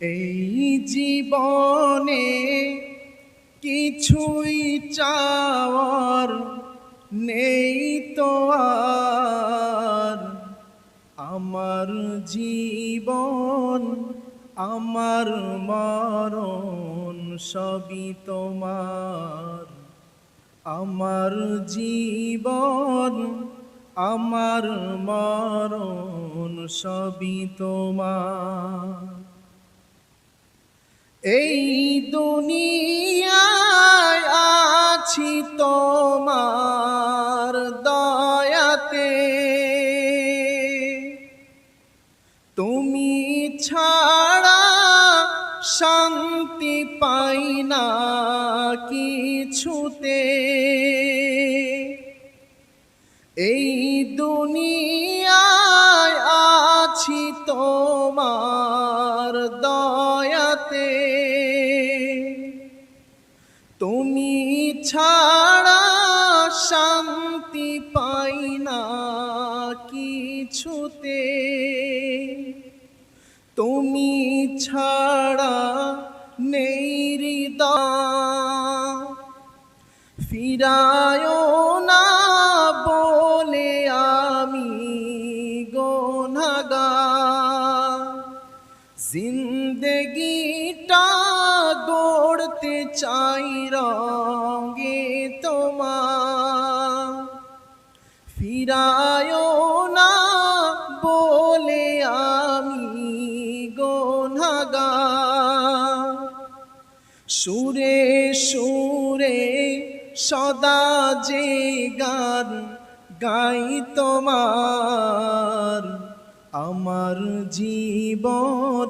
এই জীবনে কিছুই চাওয়ার নেই তো আর। আমার জীবন আমার মরণ সবই তোমার। আমার জীবন আমার মরণ সবই তোমার। এই দুনিয়ায় আছি তোমার দয়াতে, তুমি ছাড়া শান্তি পাই না কিছুতে। এই দুনিয়ায় আছি তোমার দয়াতে, তুমি ছাড়া শান্তি পাই না কিছুতে। তুমি ছাড়া নেই হৃদয়, ফিরায় না বলে আমি গুনাহগার। জিন্দেগিটা গড়তে চাই রঙে তোমার, ফিরায় না বলে আমি গুনাহগার। সুরে সুরে সদা যে গান গাই তোমার। আমার জীবন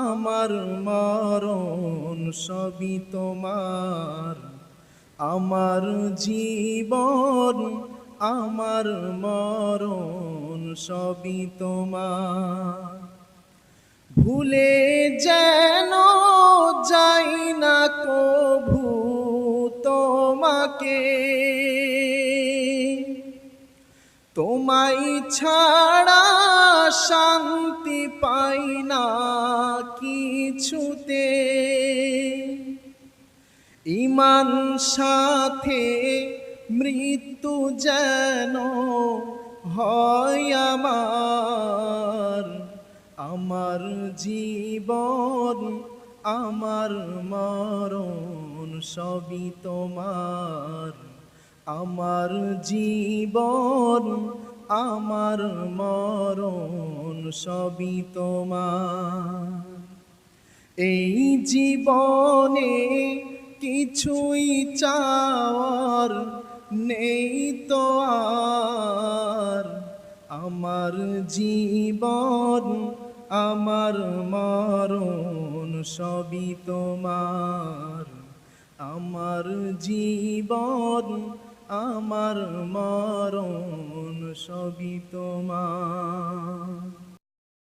আমার মরণ সবই তোমার। আমার জীবন আমার মরণ সবই তোমার। ভুলে যেন যাই না কভু তোমাকে, তোমায় ছাড়া শান্তি পাই না কিছুতে। ঈমান সাথে মৃত্যু যেন হয় আমার। আমার জীবন আমার মরণ সবই তোমার। আমার জীবন আমার মরণ সবই তোমার। এই জীবনে কিছুই চাওয়ার নেই তো আর। আমার জীবন আমার মরণ সবই তোমার। আমার জীবন আমার মরণ সবই তোমার।